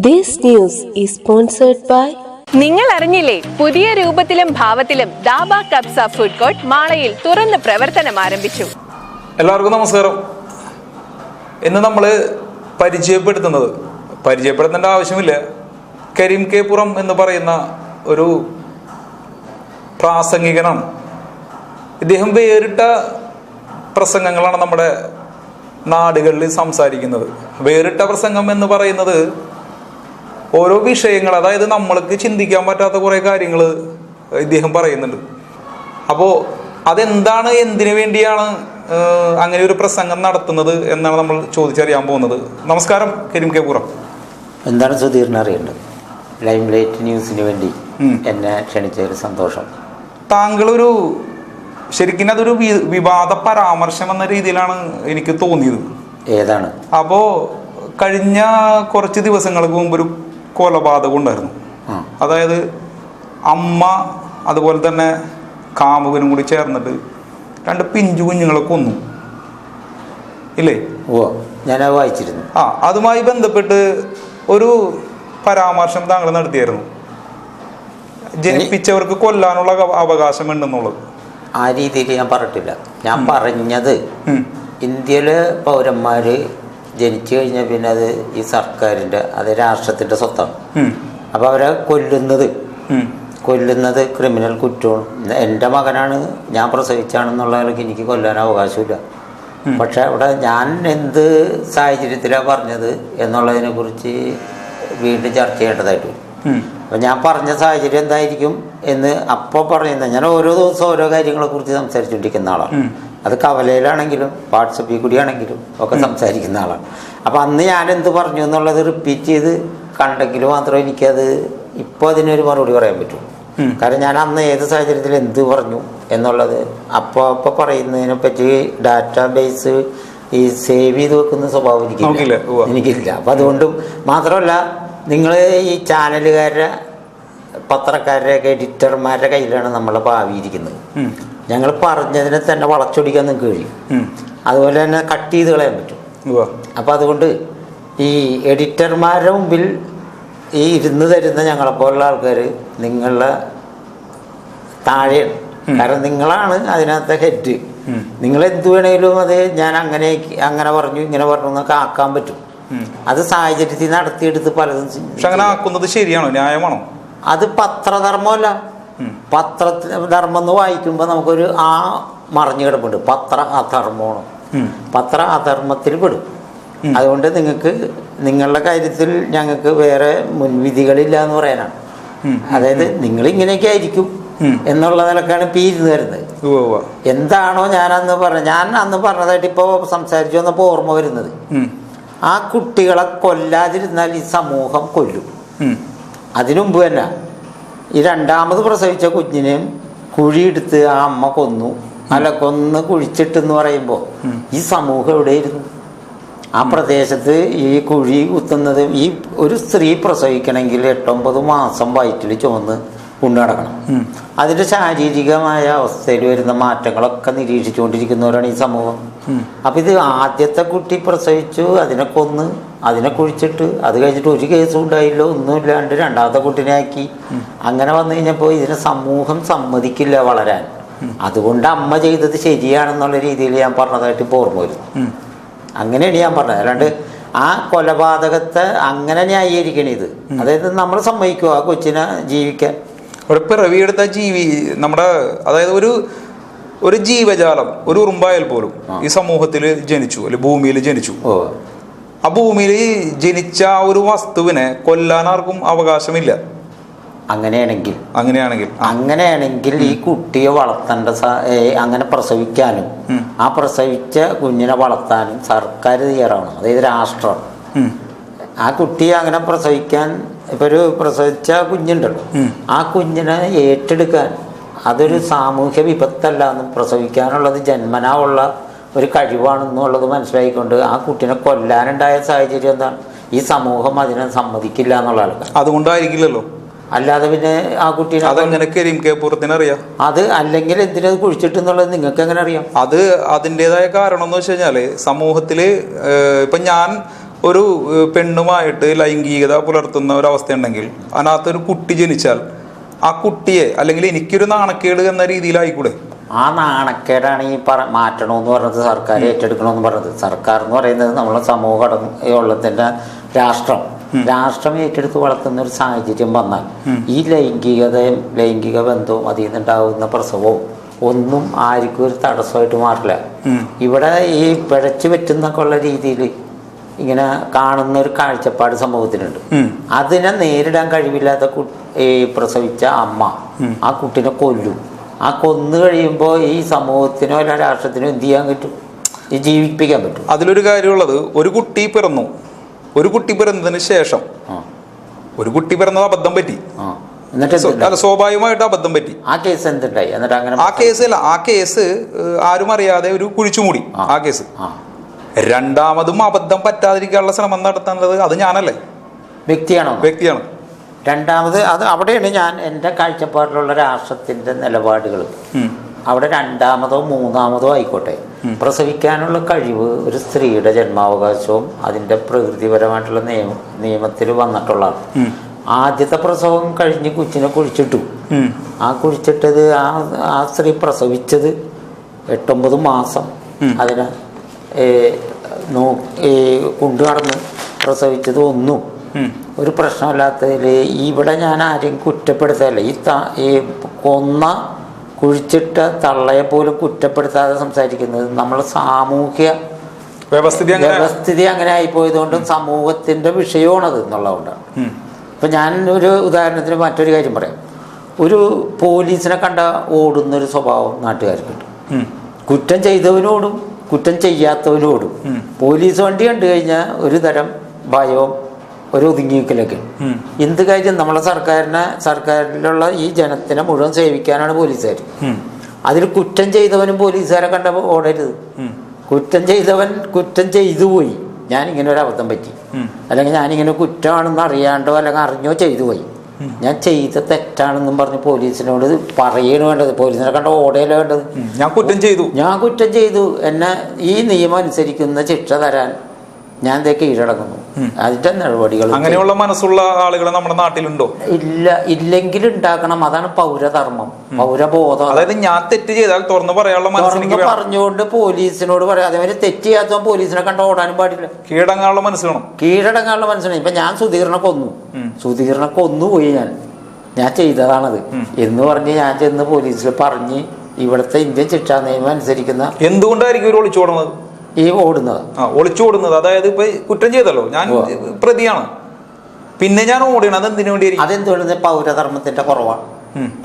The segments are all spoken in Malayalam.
This news is sponsored by നിങ്ങൾ അറിഞ്ഞില്ലേ, പുതിയ രൂപത്തിലും ഭാവത്തിലും ദാബ കബ്സ ഫുഡ് കോർട്ട് മാളയിൽ തുറന്ന് പ്രവർത്തനം ആരംഭിച്ചു. എല്ലാവർക്കും നമസ്കാരം. ഇന്ന് നമ്മൾ പരിചയപ്പെടുത്തേണ്ട ആവശ്യമില്ല, കരീം കെ പുറം എന്ന് പറയുന്ന ഒരു പ്രാസംഗികനാണ്. ഇദ്ദേഹം വേറിട്ട പ്രസംഗങ്ങളാണ് നമ്മുടെ നാടുകളിൽ സംസാരിക്കുന്നത്. വേറിട്ട പ്രസംഗം എന്ന് പറയുന്നത് ഓരോ വിഷയങ്ങൾ, അതായത് നമ്മൾക്ക് ചിന്തിക്കാൻ പറ്റാത്ത കുറേ കാര്യങ്ങൾ ഇദ്ദേഹം പറയുന്നുണ്ട്. അപ്പോൾ അതെന്താണ്, എന്തിനു വേണ്ടിയാണ് അങ്ങനെ ഒരു പ്രസംഗം നടത്തുന്നത് എന്നാണ് നമ്മൾ ചോദിച്ചറിയാൻ പോകുന്നത്. നമസ്കാരം കരീം കെ പുറം. എന്താണ് സുധീറിന് അറിയേണ്ടത്? ലൈം ലൈറ്റ് ന്യൂസിന് വേണ്ടി എന്നെ ക്ഷണിച്ചൊരു സന്തോഷം. താങ്കളൊരു ശരിക്കും അതൊരു വിവാദ പരാമർശം എന്ന രീതിയിലാണ് എനിക്ക് തോന്നിയത്. ഏതാണ്? അപ്പോൾ കഴിഞ്ഞ കുറച്ച് ദിവസങ്ങൾക്ക് മുമ്പ് ഒരു കൊലപാതകം ഉണ്ടായിരുന്നു. അതായത് അമ്മ അതുപോലെ തന്നെ കാമുകനും കൂടി ചേർന്നിട്ട് 2 പിഞ്ചു കുഞ്ഞുങ്ങളെ കൊന്നു, ഇല്ലേ? ഓ, ഞാനത് വായിച്ചിരുന്നു. അതുമായി ബന്ധപ്പെട്ട് ഒരു പരാമർശം താങ്കൾ നടത്തിയായിരുന്നു. ജനിപ്പിച്ചവർക്ക് കൊല്ലാനുള്ള അവകാശം ഉണ്ടെന്നുള്ളത്. ആ രീതിയിൽ ഞാൻ പറഞ്ഞിട്ടില്ല. ഞാൻ പറഞ്ഞത് ഇന്ത്യയിലെ പൗരന്മാര് ജനിച്ചു കഴിഞ്ഞാൽ പിന്നെ അത് ഈ സർക്കാരിൻ്റെ, അത് രാഷ്ട്രത്തിൻ്റെ സ്വത്താണ്. അപ്പോൾ അവരെ കൊല്ലുന്നത് ക്രിമിനൽ കുറ്റമാണ്. എൻ്റെ മകനാണ്, ഞാൻ പ്രസവിച്ചാണെന്നുള്ളവർക്ക് എനിക്ക് കൊല്ലാൻ അവകാശമില്ല. പക്ഷെ അവിടെ ഞാൻ എന്ത് സാഹചര്യത്തിലാണ് പറഞ്ഞത് എന്നുള്ളതിനെ കുറിച്ച് വീണ്ടും ചർച്ച ചെയ്യേണ്ടതായിട്ട് വരും. അപ്പം ഞാൻ പറഞ്ഞ സാഹചര്യം എന്തായിരിക്കും എന്ന് അപ്പോൾ പറയുന്നത്, ഞാൻ ഓരോ ദിവസവും ഓരോ കാര്യങ്ങളെക്കുറിച്ച് സംസാരിച്ചുകൊണ്ടിരിക്കുന്ന ആളാണ്. അത് കവലയിലാണെങ്കിലും വാട്സപ്പിൽ കൂടിയാണെങ്കിലും ഒക്കെ സംസാരിക്കുന്ന ആളാണ്. അപ്പം അന്ന് ഞാൻ എന്ത് പറഞ്ഞു എന്നുള്ളത് റിപ്പീറ്റ് ചെയ്ത് കണ്ടെങ്കിൽ മാത്രമേ എനിക്കത് ഇപ്പോൾ അതിനൊരു മറുപടി പറയാൻ പറ്റൂ. കാരണം ഞാൻ അന്ന് ഏത് സാഹചര്യത്തിൽ എന്ത് പറഞ്ഞു എന്നുള്ളത് അപ്പോൾ പറയുന്നതിനെ പറ്റി ഡാറ്റാ ബേസ് ഈ സേവ് ചെയ്ത് വെക്കുന്ന സ്വഭാവം എനിക്കില്ല. അപ്പം അതുകൊണ്ടും മാത്രമല്ല, നിങ്ങൾ ഈ ചാനലുകാരുടെ, പത്രക്കാരുടെയൊക്കെ എഡിറ്റർമാരുടെ കയ്യിലാണ് നമ്മളെ ഭാവി ഇരിക്കുന്നത്. ഞങ്ങൾ പറഞ്ഞതിനെ തന്നെ വളച്ചൊടിക്കാൻ നിങ്ങൾക്ക് കഴിയും, അതുപോലെ തന്നെ കട്ട് ചെയ്ത് കളയാൻ പറ്റും. അപ്പം അതുകൊണ്ട് ഈ എഡിറ്റർമാരുടെ മുമ്പിൽ ഈ ഇരുന്ന് തരുന്ന ഞങ്ങളെപ്പോലുള്ള ആൾക്കാർ നിങ്ങളുടെ താഴെയാണ്. കാരണം നിങ്ങളാണ് അതിനകത്തെ ഹെഡ്. നിങ്ങൾ എന്ത് വേണേലും അത് ഞാൻ അങ്ങനെ പറഞ്ഞു ഇങ്ങനെ പറഞ്ഞു എന്നൊക്കെ ആക്കാൻ പറ്റും. അത് സാഹചര്യത്തിൽ നടത്തിയെടുത്ത് പലതും. പക്ഷെ അങ്ങനെ ആക്കുന്നത് ശരിയാണോ, ന്യായമാണോ? അത് പത്രധർമ്മമല്ല. പത്രധർമ്മം എന്ന് വായിക്കുമ്പോൾ നമുക്കൊരു മറിഞ്ഞു കിടപ്പുണ്ട്. പത്ര അധർമ്മമാണ്. പത്ര അധർമ്മത്തിൽ പെടും. അതുകൊണ്ട് നിങ്ങളുടെ കാര്യത്തിൽ ഞങ്ങൾക്ക് വേറെ മുൻവിധികളില്ല എന്ന് പറയാനാണ്. അതായത് നിങ്ങൾ ഇങ്ങനെയൊക്കെ ആയിരിക്കും എന്നുള്ള നിലക്കാണ് ഇപ്പം ഇരുന്ന് വരുന്നത്. എന്താണോ ഞാൻ അന്ന് പറഞ്ഞതായിട്ട് ഇപ്പോൾ സംസാരിച്ചു വന്നപ്പോൾ ഓർമ്മ വരുന്നത്, ആ കുട്ടികളെ കൊല്ലാതിരുന്നാൽ ഈ സമൂഹം കൊല്ലും. അതിനുമുമ്പ് തന്നെ ഈ 2ാമത് പ്രസവിച്ച കുഞ്ഞിനെയും കുഴിയെടുത്ത് ആ അമ്മ കൊന്നു, കൊന്ന് കുഴിച്ചിട്ടെന്ന് പറയുമ്പോൾ ഈ സമൂഹം എവിടെയിരുന്നു? ആ പ്രദേശത്ത് ഈ കുഴി കുത്തുന്നത്, ഈ ഒരു സ്ത്രീ പ്രസവിക്കണമെങ്കിൽ 8-9 മാസം വയറ്റിൽ ചുമന്ന് കൊണ്ടു നടക്കണം. അതിൻ്റെ ശാരീരികമായ അവസ്ഥയിൽ വരുന്ന മാറ്റങ്ങളൊക്കെ നിരീക്ഷിച്ചുകൊണ്ടിരിക്കുന്നവരാണ് ഈ സമൂഹം. അപ്പം ഇത് ആദ്യത്തെ കുട്ടി പ്രസവിച്ചു, അതിനെ കൊന്ന്, അതിനെ കുഴിച്ചിട്ട്, അത് കഴിഞ്ഞിട്ട് ഒരു കേസും ഉണ്ടായില്ല, ഒന്നുമില്ലാണ്ട് 2ാമത്തെ കുട്ടിനെ ആക്കി. അങ്ങനെ വന്നു കഴിഞ്ഞപ്പോൾ ഇതിനെ സമൂഹം സമ്മതിക്കില്ല വളരാൻ. അതുകൊണ്ട് അമ്മ ചെയ്തത് ശരിയാണെന്നുള്ള രീതിയിൽ ഞാൻ പറഞ്ഞതായിട്ട് ഇപ്പോൾ ഓർമ്മ വരും. അങ്ങനെയാണ് ഞാൻ പറഞ്ഞത്. അല്ലാണ്ട് ആ കൊലപാതകത്തെ അങ്ങനെ ന്യായീകരിക്കണത്. അതായത് നമ്മൾ സമ്മതിക്കുക ആ കൊച്ചിനെ ജീവിക്കാൻ. ഒരു പിറവിയെടുത്ത നമ്മുടെ, അതായത് ഒരു ജീവജാലം, ഒരു ഉറുമ്പായാൽ പോലും ഈ സമൂഹത്തിൽ ജനിച്ചു, അല്ലെ ഭൂമിയിൽ ജനിച്ചു. ആ ഭൂമിയിൽ ജനിച്ച ആ ഒരു വസ്തുവിനെ കൊല്ലാൻ ആർക്കും അവകാശമില്ല. അങ്ങനെയാണെങ്കിൽ ഈ കുട്ടിയെ വളർത്തേണ്ട, അങ്ങനെ പ്രസവിക്കാനും ആ പ്രസവിച്ച കുഞ്ഞിനെ വളർത്താനും സർക്കാർ തയ്യാറാവണം. അതായത് രാഷ്ട്രം ആ കുട്ടിയെ അങ്ങനെ പ്രസവിക്കാൻ, ഇപ്പൊ ഒരു പ്രസവിച്ച കുഞ്ഞുണ്ടല്ലോ, ആ കുഞ്ഞിനെ ഏറ്റെടുക്കാൻ അതൊരു സാമൂഹ്യ വിപത്തല്ല എന്നും പ്രസവിക്കാനുള്ളത് ജന്മനാ ഉള്ള ഒരു കഴിവാണെന്നുള്ളത് മനസ്സിലാക്കിക്കൊണ്ട് ആ കുട്ടിനെ കൊല്ലാനുണ്ടായ സാഹചര്യം എന്താണ്? ഈ സമൂഹം അതിനെ സമ്മതിക്കില്ല എന്നുള്ള ആൾക്കാർ. അതുകൊണ്ടായിരിക്കില്ലല്ലോ. അല്ലാതെ പിന്നെ ആ കുട്ടീനെ അറിയാം. അത് അല്ലെങ്കിൽ എന്തിനത് കുഴിച്ചിട്ടെന്നുള്ളത് നിങ്ങൾക്ക് എങ്ങനെ അറിയാം? അത് അതിൻ്റെതായ കാരണം എന്ന് വെച്ച് കഴിഞ്ഞാല് സമൂഹത്തില് ഇപ്പൊ ഞാൻ ഒരു പെണ്ണുമായിട്ട് ലൈംഗികത പുലർത്തുന്ന ഒരവസ്ഥ ഉണ്ടെങ്കിൽ അതിനകത്തൊരു കുട്ടി ജനിച്ചാൽ ആ കുട്ടിയെ അല്ലെങ്കിൽ എനിക്കൊരു നാണക്കേട് എന്ന രീതിയിലായിക്കൂടെ? ആ നാണക്കേടാണ് ഈ മാറ്റണമെന്ന് പറഞ്ഞത്, സർക്കാർ ഏറ്റെടുക്കണമെന്ന് പറഞ്ഞത്. സർക്കാർ എന്ന് പറയുന്നത് നമ്മളെ സമൂഹ ഉള്ളതിൻ്റെ രാഷ്ട്രം ഏറ്റെടുത്ത് വളർത്തുന്ന ഒരു സാഹചര്യം വന്നാൽ ഈ ലൈംഗിക ബന്ധവും അതിൽ നിന്നുണ്ടാകുന്ന പ്രസവവും ഒന്നും ആർക്കും ഒരു തടസ്സമായിട്ട് മാറില്ല. ഇവിടെ ഈ പിഴച്ചു പറ്റുന്നൊക്കെ ഉള്ള രീതിയിൽ ഇങ്ങനെ കാണുന്ന ഒരു കാഴ്ചപ്പാട് സമൂഹത്തിനുണ്ട്. അതിനെ നേരിടാൻ കഴിവില്ലാത്ത ഈ പ്രസവിച്ച അമ്മ ആ കുട്ടിനെ കൊല്ലും. ആ കൊന്നു കഴിയുമ്പോൾ ഈ സമൂഹത്തിനോ അല്ല രാഷ്ട്രത്തിനോ എന്ത് ചെയ്യാൻ പറ്റും? ഈ ജീവിപ്പിക്കാൻ പറ്റും. അതിലൊരു കാര്യമുള്ളത്, ഒരു കുട്ടി പിറന്നതിന് ശേഷം ഒരു കുട്ടി പിറന്നത് അബദ്ധം പറ്റി, എന്നിട്ട് സ്വാഭാവികമായിട്ട് അബദ്ധം പറ്റി. ആ കേസ് എന്തുണ്ടായി? എന്നിട്ട് അങ്ങനെ ആ കേസ് ആരും അറിയാതെ ഒരു കുഴിച്ചുമൂടി. ആ കേസ് രണ്ടാമതും അബദ്ധം പറ്റാതിരിക്കാനുള്ള ശ്രമം നടത്തേണ്ടത് അത് ഞാനല്ലേ? വ്യക്തിയാണ്. രണ്ടാമത് അത് അവിടെയാണ് ഞാൻ എൻ്റെ കാഴ്ചപ്പാടിലുള്ള രാഷ്ട്രത്തിൻ്റെ നിലപാടുകൾ. അവിടെ രണ്ടാമതോ മൂന്നാമതോ ആയിക്കോട്ടെ, പ്രസവിക്കാനുള്ള കഴിവ് ഒരു സ്ത്രീയുടെ ജന്മാവകാശവും അതിൻ്റെ പ്രകൃതിപരമായിട്ടുള്ള നിയമത്തിൽ വന്നിട്ടുള്ളതാണ്. ആദ്യത്തെ പ്രസവം കഴിഞ്ഞ് കൊച്ചിനെ കുഴിച്ചിട്ടു. ആ കുഴിച്ചിട്ടത് ആ സ്ത്രീ പ്രസവിച്ചത് 8-9 മാസം അതിനെ കൊണ്ടു നടന്ന് പ്രസവിച്ചത് ഒന്നും ഒരു പ്രശ്നമില്ലാത്തതിൽ ഇവിടെ ഞാൻ ആരെയും കുറ്റപ്പെടുത്തല്ല. ഈ കുഴിച്ചിട്ട തള്ളയെ പോലും കുറ്റപ്പെടുത്താതെ സംസാരിക്കുന്നത് നമ്മൾ സാമൂഹ്യ വ്യവസ്ഥിതി അങ്ങനെ ആയിപ്പോയതുകൊണ്ടും സമൂഹത്തിൻ്റെ വിഷയമാണത് എന്നുള്ളതുകൊണ്ടാണ്. ഇപ്പം ഞാൻ ഒരു ഉദാഹരണത്തിന് മറ്റൊരു കാര്യം പറയാം. ഒരു പോലീസിനെ കണ്ട ഓടുന്നൊരു സ്വഭാവം നാട്ടുകാർക്കുണ്ട്. കുറ്റം ചെയ്തവനോടും കുറ്റം ചെയ്യാത്തവനോടും. പോലീസ് വണ്ടി കണ്ടു കഴിഞ്ഞാൽ ഒരു തരം ഭയവും ഒരു ഒതുങ്ങിക്കലൊക്കെ. എന്ത് കാര്യം നമ്മളെ സർക്കാരിലുള്ള ഈ ജനത്തിനെ മുഴുവൻ സേവിക്കാനാണ് പോലീസുകാർ. അതിൽ കുറ്റം ചെയ്തവനും പോലീസുകാരെ കണ്ട ഓടരുത്. കുറ്റം ചെയ്തവൻ കുറ്റം ചെയ്തു പോയി, ഞാനിങ്ങനെ ഒരു അബദ്ധം പറ്റി, അല്ലെങ്കിൽ ഞാനിങ്ങനെ കുറ്റമാണെന്ന് അറിയാണ്ടോ അല്ലെങ്കിൽ അറിഞ്ഞോ ചെയ്തു പോയി, ഞാൻ ചെയ്ത തെറ്റാണെന്നും പറഞ്ഞ് പോലീസിനോട് പറയാണ് വേണ്ടത്. പോലീസിനെ കണ്ട ഓടയല്ലോ വേണ്ടത്. ഞാൻ കുറ്റം ചെയ്തു, എന്നെ ഈ നിയമം അനുസരിക്കുന്ന ശിക്ഷ തരാൻ ഞാൻ കീഴടങ്ങുന്നു. അതിന്റെ നടപടികൾ. അങ്ങനെയുള്ള മനസ്സുള്ള ആളുകൾ നമ്മുടെ നാട്ടിലുണ്ടോ? ഇല്ലെങ്കിൽ ഉണ്ടാക്കണം. അതാണ് പൗരധർമ്മം, പൗരബോധം. അതായത് ഞാൻ തെറ്റ് ചെയ്താൽ തുറന്നു പറയാനുള്ള മനസ്സ് പറഞ്ഞുകൊണ്ട് പോലീസിനോട് പറയാം. അതേമാതിരി തെറ്റ് ചെയ്യാത്തവൻ പോലീസിനെ കണ്ട് ഓടാനും പാടില്ല. കീഴടങ്ങാനുള്ള മനസ്സിലാണ്. ഇപ്പൊ ഞാൻ സുധീറിനെ കൊന്നുപോയി, ഞാൻ ചെയ്തതാണത് എന്ന് പറഞ്ഞ് ഞാൻ ചെന്ന് പോലീസിൽ പറഞ്ഞ് ഇവിടുത്തെ ഇന്ത്യൻ ശിക്ഷാ നിയമം അനുസരിക്കുന്ന. എന്തുകൊണ്ടായിരിക്കും ഇവർ ഒളിച്ചോടുന്നത്? ഈ ഒളിച്ചോടുന്നത് അതായത് ഇപ്പൊ കുറ്റം ചെയ്തല്ലോ, ഞാൻ പ്രതിയാണ്, പിന്നെ ഞാൻ ഓടിയാണ്. അതെന്തിനു വേണ്ടി? അതെന്തുകൊണ്ട് പൗരധർമ്മത്തിന്റെ കുറവാണ്,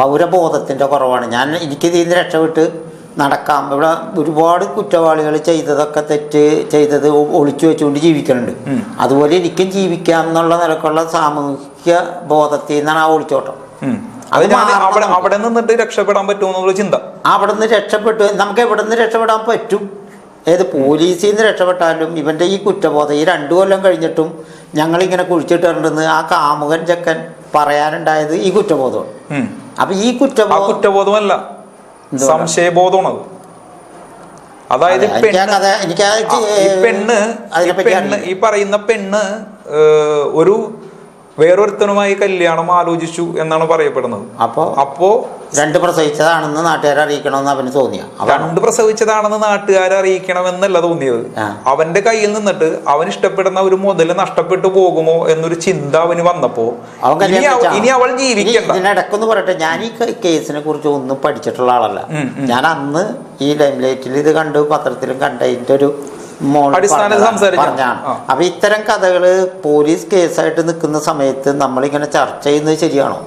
പൗരബോധത്തിന്റെ കുറവാണ്. എനിക്ക് ഇതിൽ രക്ഷപ്പെട്ട് നടക്കാം. ഇവിടെ ഒരുപാട് കുറ്റവാളികൾ ചെയ്തതൊക്കെ തെറ്റ് ചെയ്തത് ഒളിച്ചു വെച്ചുകൊണ്ട് ജീവിക്കുന്നുണ്ട്. അതുപോലെ എനിക്കും ജീവിക്കാം എന്നുള്ള നിലക്കുള്ള സാമൂഹിക ബോധത്തിൽ നിന്നാണ് ആ ഒളിച്ചോട്ടം. അവിടെ നിന്നിട്ട് രക്ഷപ്പെടാൻ പറ്റുമെന്നുള്ള ചിന്ത. അവിടെ നിന്ന് രക്ഷപ്പെട്ടു നമുക്ക് എവിടെ നിന്ന് രക്ഷപ്പെടാൻ പറ്റും? ഏത് പോലീസിൽ നിന്ന് രക്ഷപ്പെട്ടാലും ഇവന്റെ ഈ കുറ്റബോധം ഈ 2 കൊല്ലം കഴിഞ്ഞിട്ടും ഞങ്ങളിങ്ങനെ കുഴിച്ചിട്ടുണ്ടെന്ന് ആ കാമുകൻ ചെക്കൻ പറയാനുണ്ടായത് ഈ കുറ്റബോധമാണ്. അപ്പൊ ഈ കുറ്റബോധമല്ല, സംശയബോധമാണ്. അതായത് ഈ പറയുന്ന പെണ്ണ് ഒരു വേറൊരുത്തനുമായി കല്യാണം ആലോചിച്ചു എന്നാണ് പറയപ്പെടുന്നത്. അപ്പോ 2 പ്രസവിച്ചതാണെന്ന് നാട്ടുകാരെ അറിയിക്കണമെന്ന് അവന് തോന്നിയ 2 പ്രസവിച്ചതാണെന്ന് നാട്ടുകാരെ അറിയിക്കണമെന്നല്ല തോന്നിയത്. അവന്റെ കയ്യിൽ നിന്നിട്ട് അവൻ ഇഷ്ടപ്പെടുന്ന ഒരു മുതല് നഷ്ടപ്പെട്ടു പോകുമോ എന്നൊരു ചിന്ത അവന് വന്നപ്പോ ഇനി അവൾ ജീവിക്കണ്ട. ഇതിനിടക്കൊന്ന് പറയട്ടെ, ഞാൻ ഈ കേസിനെ കുറിച്ച് ഒന്നും പഠിച്ചിട്ടുള്ള ആളല്ല. ഞാൻ അന്ന് ഈ ലൈംലൈറ്റിൽ ഇത് കണ്ടു, പത്രത്തിലും കണ്ട ഇതിന്റെ ഒരു പറഞ്ഞാണ്. അപ്പൊ ഇത്തരം കഥകള് പോലീസ് കേസായിട്ട് നിൽക്കുന്ന സമയത്ത് നമ്മളിങ്ങനെ ചർച്ച ചെയ്യുന്നത് ശരിയാണോ?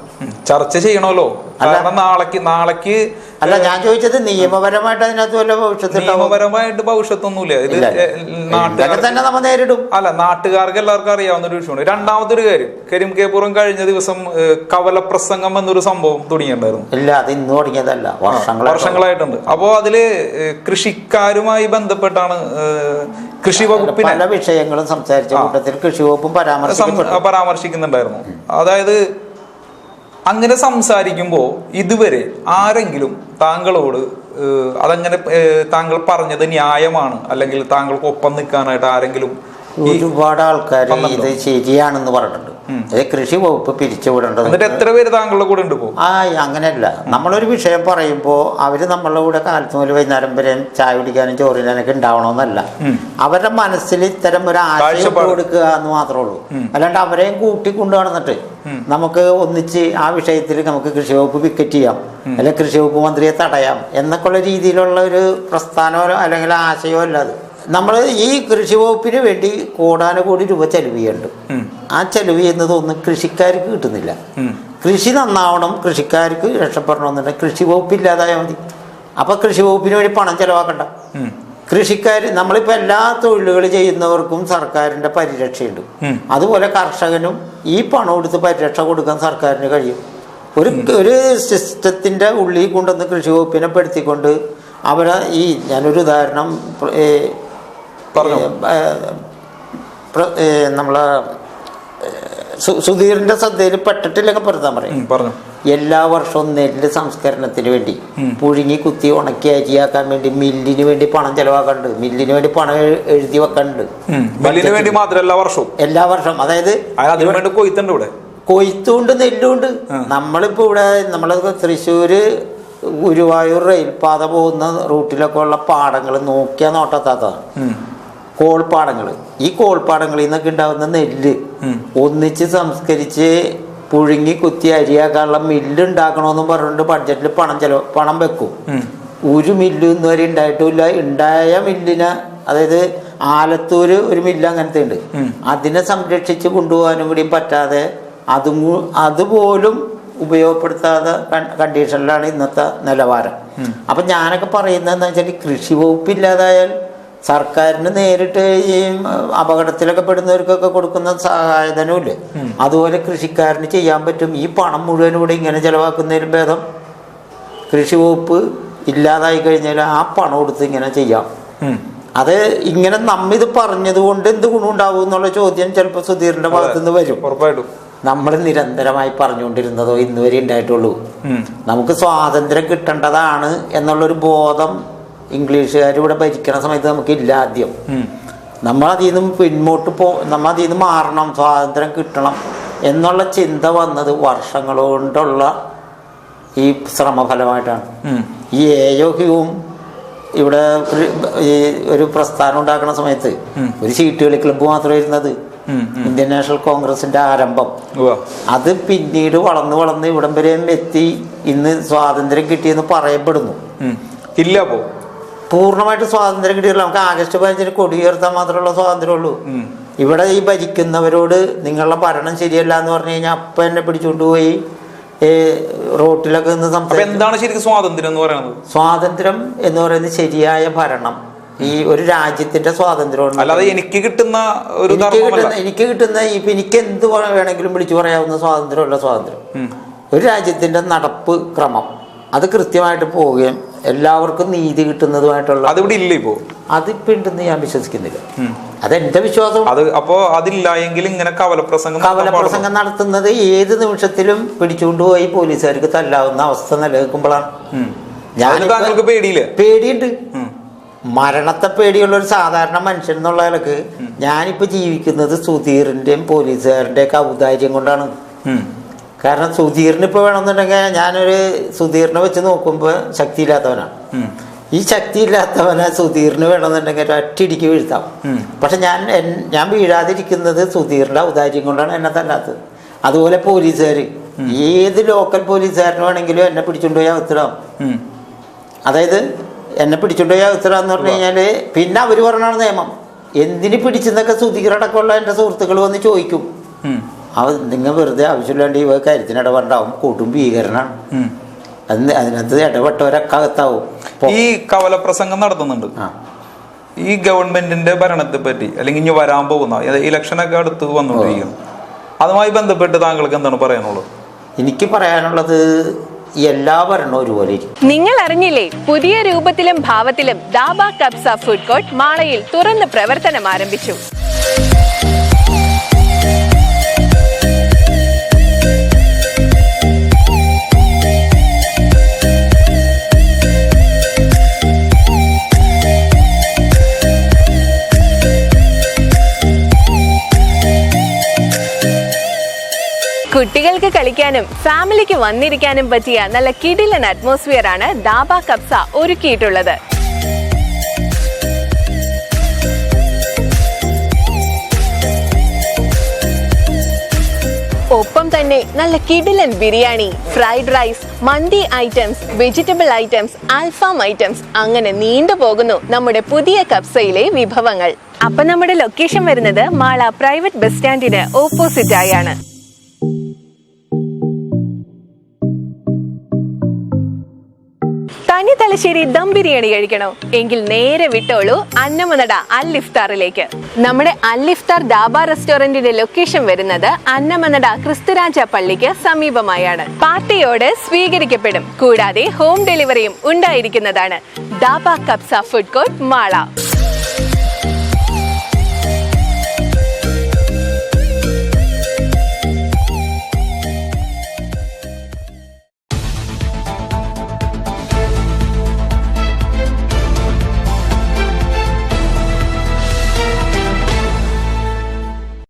ചർച്ച ചെയ്യണമല്ലോ. നാളേക്ക് അല്ല, ഞാൻ ചോദിച്ചത് നിയമപരമായിട്ട് അതിനകത്ത് വല്ല നിയമപരമായിട്ട് ഭവിഷ്യത്തൊന്നുമില്ല. ഇത് നാട്ടുകാർ തന്നെ നമ്മൾ നേരിടും. അല്ല, നാട്ടുകാർക്ക് എല്ലാവർക്കും അറിയാവുന്ന ഒരു വിഷയമാണ്. രണ്ടാമത്തെ ഒരു കാര്യം, കരീം കപൂറും കഴിഞ്ഞ ദിവസം കവലപ്രസംഗം എന്നൊരു സംഭവം തുടങ്ങിയിട്ടുണ്ടായിരുന്നു. ഇല്ല, അത് ഇന്ന് തുടങ്ങിയതല്ല, വർഷങ്ങളായിട്ടുണ്ട്. അപ്പോ അതില് കൃഷിക്കാരുമായി ബന്ധപ്പെട്ടാണ് കൃഷി വകുപ്പിന് പല വിഷയങ്ങളും സംസാരിച്ച കൂട്ടത്തിൽ കൃഷി വകുപ്പും പരാമർശിക്കുന്നുണ്ടായിരുന്നു. അതായത് അങ്ങനെ സംസാരിക്കുമ്പോൾ ഇതുവരെ ആരെങ്കിലും താങ്കളോട് അതങ്ങനെ താങ്കൾ പറഞ്ഞത് ന്യായമാണ് അല്ലെങ്കിൽ താങ്കൾക്ക് ഒപ്പം നിൽക്കാനായിട്ട് ആരെങ്കിലും ഒരുപാട് ആൾക്കാർ ഇത് ശരിയാണെന്ന് പറഞ്ഞിട്ടുണ്ട്. ഇത് കൃഷി വകുപ്പ് പിരിച്ചുവിടേണ്ടത്. എന്നിട്ട് എത്ര പേര് താങ്കളുടെ കൂടെ ഉണ്ട്? അങ്ങനെയല്ല, നമ്മളൊരു വിഷയം പറയുമ്പോൾ അവര് നമ്മളുടെ കൂടെ കാലത്ത് മുതൽ വൈകുന്നേരം വരെയും ചായ കുടിക്കാനും ചോറിനാനൊക്കെ ഉണ്ടാവണമെന്നല്ല. അവരുടെ മനസ്സിൽ ഇത്തരം ഒരു ആശയം കൊടുക്കുക എന്ന് മാത്രമേ ഉള്ളൂ. അല്ലാണ്ട് അവരെയും കൂട്ടിക്കൊണ്ടു നടന്നിട്ട് നമുക്ക് ഒന്നിച്ച് ആ വിഷയത്തിൽ നമുക്ക് കൃഷി വകുപ്പ് പിക്കറ്റ് ചെയ്യാം, അല്ലെങ്കിൽ കൃഷി വകുപ്പ് മന്ത്രിയെ തടയാം എന്നൊക്കെ ഉള്ള രീതിയിലുള്ള ഒരു പ്രസ്ഥാനമോ അല്ലെങ്കിൽ ആശയമോ അല്ലാതെ നമ്മൾ ഈ കൃഷി വകുപ്പിന് വേണ്ടി കോടാനുകോടി രൂപ ചെലവ് ചെയ്യുന്നുണ്ട്. ആ ചെലവ് ചെയ്യുന്നതൊന്നും കൃഷിക്കാർക്ക് കിട്ടുന്നില്ല. കൃഷി നന്നാവണം, കൃഷിക്കാർക്ക് രക്ഷപ്പെടണമെന്നുണ്ടെങ്കിൽ കൃഷി വകുപ്പ് ഇല്ലാതായാൽ മതി. അപ്പം കൃഷി വകുപ്പിന് വേണ്ടി പണം ചെലവാക്കണ്ട. കൃഷിക്കാർ, നമ്മളിപ്പോൾ എല്ലാ തൊഴിലുകൾ ചെയ്യുന്നവർക്കും സർക്കാരിൻ്റെ പരിരക്ഷയുണ്ട്. അതുപോലെ കർഷകനും ഈ പണം എടുത്ത് പരിരക്ഷ കൊടുക്കാൻ സർക്കാരിന് കഴിയും. ഒരു സിസ്റ്റത്തിൻ്റെ ഉള്ളിൽ കൊണ്ടുവന്ന് കൃഷി വകുപ്പിനെ പെടുത്തിക്കൊണ്ട് അവരെ ഞാനൊരു ഉദാഹരണം നമ്മളെ സുധീറിന്റെ ശ്രദ്ധയിൽ പെട്ടിട്ടില്ലെങ്കിൽ പെടുത്താൻ പറയും. എല്ലാ വർഷവും നെല്ല് സംസ്കരണത്തിന് വേണ്ടി പുഴുങ്ങി കുത്തി ഉണക്കി അരിയാക്കാൻ വേണ്ടി മില്ലിന് വേണ്ടി പണം ചെലവാക്കാണ്ട്, മില്ലിന് വേണ്ടി പണം എഴുതി വെക്കാണ്ട്. എല്ലാ വർഷവും, അതായത് കൊയ്ത്തുണ്ട് നെല്ലുണ്ട്. നമ്മളിപ്പോ ഇവിടെ നമ്മളെ തൃശ്ശൂര് ഗുരുവായൂർ റെയിൽപാത പോകുന്ന റൂട്ടിലൊക്കെ ഉള്ള പാടങ്ങൾ നോക്കിയാൽ നോട്ടത്താത്തതാണ് കോൾപ്പാടങ്ങൾ. ഈ കോൾപ്പാടങ്ങളിൽ നിന്നൊക്കെ ഉണ്ടാകുന്ന നെല്ല് ഒന്നിച്ച് സംസ്കരിച്ച് പുഴുങ്ങി കുത്തി അരിയാക്കാനുള്ള മില്ല് ഉണ്ടാക്കണമെന്നും പറഞ്ഞിട്ട് ബഡ്ജറ്റിൽ പണം വെക്കും. ഒരു മില്ല് ഇന്നുവരെ ഉണ്ടായിട്ടില്ല. ഉണ്ടായ മില്ലിനെ, അതായത് ആലത്തൂര് ഒരു മില്ല് അങ്ങനത്തെ ഉണ്ട്, അതിനെ സംരക്ഷിച്ച് കൊണ്ടുപോകാനും കൂടിയും പറ്റാതെ അതുപോലും ഉപയോഗപ്പെടുത്താത്ത കണ്ടീഷനിലാണ് ഇന്നത്തെ നിലവാരം. അപ്പൊ ഞാനൊക്കെ പറയുന്നതെന്ന് വെച്ചാൽ കൃഷി വകുപ്പില്ലാതായാൽ സർക്കാരിന് നേരിട്ട് ഈ അപകടത്തിലൊക്കെ പെടുന്നവർക്കൊക്കെ കൊടുക്കുന്ന സഹായധനമില്ലേ, അതുപോലെ കൃഷിക്കാരന് ചെയ്യാൻ പറ്റും. ഈ പണം മുഴുവനും കൂടെ ഇങ്ങനെ ചെലവാക്കുന്നതിലും ഭേദം കൃഷി വകുപ്പ് ഇല്ലാതായി കഴിഞ്ഞാൽ ആ പണം കൊടുത്ത് ഇങ്ങനെ ചെയ്യാം. അത് ഇങ്ങനെ നമ്മിത് പറഞ്ഞത് കൊണ്ട് എന്ത് ഗുണമുണ്ടാവും എന്നുള്ള ചോദ്യം ചിലപ്പോൾ സുധീറിന്റെ ഭാഗത്തുനിന്ന് വരും. ഉറപ്പായിട്ടും നമ്മൾ നിരന്തരമായി പറഞ്ഞുകൊണ്ടിരുന്നതോ ഇന്ന് വരെ ഉണ്ടായിട്ടുള്ളൂ. നമുക്ക് സ്വാതന്ത്ര്യം കിട്ടേണ്ടതാണ് എന്നുള്ളൊരു ബോധം ഇംഗ്ലീഷുകാർ ഇവിടെ ഭരിക്കുന്ന സമയത്ത് നമുക്കില്ല. ആദ്യം നമ്മളതിൽ നിന്നും പിന്നോട്ട് നമ്മൾ അതിൽ നിന്ന് മാറണം, സ്വാതന്ത്ര്യം കിട്ടണം എന്നുള്ള ചിന്ത വന്നത് വർഷങ്ങൾ കൊണ്ടുള്ള ഈ ശ്രമഫലമായിട്ടാണ്. ഈ ഏയോഹ്യവും ഇവിടെ ഒരു പ്രസ്ഥാനം ഉണ്ടാക്കുന്ന സമയത്ത് ഒരു ചീട്ടുകളി ക്ലബ്ബ് മാത്രമേ ഇരുന്നത്. ഇന്ത്യൻ നാഷണൽ കോൺഗ്രസിന്റെ ആരംഭം അത് പിന്നീട് വളർന്ന് ഇവിടം വരെയും എത്തി ഇന്ന് സ്വാതന്ത്ര്യം കിട്ടിയെന്ന് പറയപ്പെടുന്നു. ഇല്ല, പൂർണ്ണമായിട്ട് സ്വാതന്ത്ര്യം കിട്ടിയില്ല. നമുക്ക് ആഗസ്റ്റ് 15 കൊടി ഉയർത്താൻ മാത്രമുള്ള സ്വാതന്ത്ര്യമുള്ളൂ. ഇവിടെ ഈ ഭരിക്കുന്നവരോട് നിങ്ങളുടെ ഭരണം ശരിയല്ല എന്ന് പറഞ്ഞു കഴിഞ്ഞാൽ അപ്പം എന്നെ പിടിച്ചുകൊണ്ടുപോയി റോട്ടിലൊക്കെ നിന്ന് സംസാരിക്കും. എന്താണ് ശരിക്കും സ്വാതന്ത്ര്യം എന്ന് പറയുന്നത്? സ്വാതന്ത്ര്യം എന്ന് പറയുന്നത് ശരിയായ ഭരണം, ഈ ഒരു രാജ്യത്തിന്റെ സ്വാതന്ത്ര്യം. അല്ലാതെ എനിക്ക് കിട്ടുന്ന ഇപ്പൊ എനിക്ക് എന്ത് വേണമെങ്കിലും വിളിച്ചു പറയാവുന്ന സ്വാതന്ത്ര്യമുള്ള സ്വാതന്ത്ര്യം. ഒരു രാജ്യത്തിന്റെ നടപ്പ് ക്രമം അത് കൃത്യമായിട്ട് പോവുകയും എല്ലാവർക്കും നീതി കിട്ടുന്നതുമായിട്ടുള്ള അതിവിടെ ഇല്ല. അതിപ്പോ ഉണ്ടെന്ന് ഞാൻ വിശ്വസിക്കുന്നില്ല. അതെന്റെ വിശ്വാസം. അപ്പോ അതില്ല എങ്കിൽ ഇങ്ങനെ കവലപ്രസംഗം നടത്തുന്നത് ഏത് നിമിഷത്തിലും പിടിച്ചുകൊണ്ടുപോയി പോലീസുകാർക്ക് തല്ലാവുന്ന അവസ്ഥ നിലനിൽക്കുമ്പോഴാണ്. പേടിയുണ്ട്. മരണത്തെ പേടിയുള്ള ഒരു സാധാരണ മനുഷ്യൻ എന്നുള്ള നിലക്ക് ഞാനിപ്പോ ജീവിക്കുന്നത് സുധീറിന്റെയും പോലീസുകാരന്റെ ഒക്കെ ഔദാര്യം കൊണ്ടാണ്. കാരണം സുധീറിന് ഇപ്പൊ വേണമെന്നുണ്ടെങ്കിൽ ഞാനൊരു സുധീറിനെ വെച്ച് നോക്കുമ്പോൾ ശക്തിയില്ലാത്തവനാണ്. ഈ ശക്തിയില്ലാത്തവനെ സുധീറിന് വേണമെന്നുണ്ടെങ്കിൽ ഒറ്റയിടിക്ക് വീഴ്ത്താം. പക്ഷെ ഞാൻ വീഴാതിരിക്കുന്നത് സുധീറിന്റെ ഔദാര്യം കൊണ്ടാണ് എന്നെ തല്ലാത്തത്. അതുപോലെ പോലീസുകാർ, ഏത് ലോക്കൽ പോലീസുകാരന് വേണമെങ്കിലും എന്നെ പിടിച്ചുകൊണ്ടുപോയി അകത്തിടാം. അതായത് എന്നെ പിടിച്ചുകൊണ്ടുപോയി അകത്തിടാന്ന് പറഞ്ഞു കഴിഞ്ഞാല് പിന്നെ അവര് പറഞ്ഞാണ് നിയമം. എന്തിന് പിടിച്ചെന്നൊക്കെ സുധീറടക്കമുള്ള എൻ്റെ സുഹൃത്തുക്കൾ വന്ന് ചോദിക്കും. നിങ്ങൾ വെറുതെ ആവശ്യമില്ലാണ്ട് ഈ കാര്യത്തിന് ഇടപെടാവും, കൂട്ടും ഭീകരനാണ്, അതിനകത്ത് ഇടപെട്ടവരൊക്കെ അകത്താവും. ഈ കവലപ്രസംഗം നടത്തുന്നുണ്ട് ഈ ഗവൺമെന്റിന്റെ ഭരണത്തെ പറ്റി, അല്ലെങ്കിൽ ഇനി വരാൻ പോകുന്ന ഇലക്ഷനൊക്കെ അടുത്ത് വന്നുകൊണ്ടിരിക്കുന്നു, അതുമായി ബന്ധപ്പെട്ട് താങ്കൾക്ക് എന്താണ് പറയാനുള്ളത്? എനിക്ക് പറയാനുള്ളത് എല്ലാ ഭരണവും ഒരുപോലെ. നിങ്ങൾ അറിഞ്ഞില്ലേ, പുതിയ രൂപത്തിലും ഭാവത്തിലും ദാബ കബ്സ ഫുഡ് കോർട്ട് മാളയിൽ തുറന്ന് പ്രവർത്തനം ആരംഭിച്ചു. കളിക്കാനും ഫാമിലിക്ക് വന്നിരിക്കാനും പറ്റിയ നല്ല കിടിലൻ അറ്റ്മോസ്ഫിയർ ആണ് ദാബ കബ്സ ഒരുക്കിയിട്ടുള്ളത്. ഒപ്പം തന്നെ നല്ല കിടിലൻ ബിരിയാണി, ഫ്രൈഡ് റൈസ്, മന്തി ഐറ്റംസ്, വെജിറ്റബിൾ ഐറ്റംസ്, അൽഫാം ഐറ്റംസ്, അങ്ങനെ നീണ്ടുപോകുന്നു നമ്മുടെ പുതിയ കബ്സയിലെ വിഭവങ്ങൾ. അപ്പൊ നമ്മുടെ ലൊക്കേഷൻ വരുന്നത് മാള പ്രൈവറ്റ് ബസ് സ്റ്റാൻഡിന് ഓപ്പോസിറ്റ് ആയാണ്. തനി തലശ്ശേരി ദം ബിരിയാണി കഴിക്കണോ? എങ്കിൽ നേരെ വിട്ടോളൂ അന്നമനട അൽ ഇഫ്താറിലേക്ക്. നമ്മുടെ അൽ ഇഫ്താർ ദാബ റെസ്റ്റോറന്റിന്റെ ലൊക്കേഷൻ വരുന്നത് അന്നമനട ക്രിസ്തുരാജ പള്ളിക്ക് സമീപമായാണ്. പാർട്ടിയോട് സ്വീകരിക്കപ്പെടും. കൂടാതെ ഹോം ഡെലിവറിയും ഉണ്ടായിരിക്കുന്നതാണ്. ദാബ കബ്സ ഫുഡ് കോർട്ട് മാള.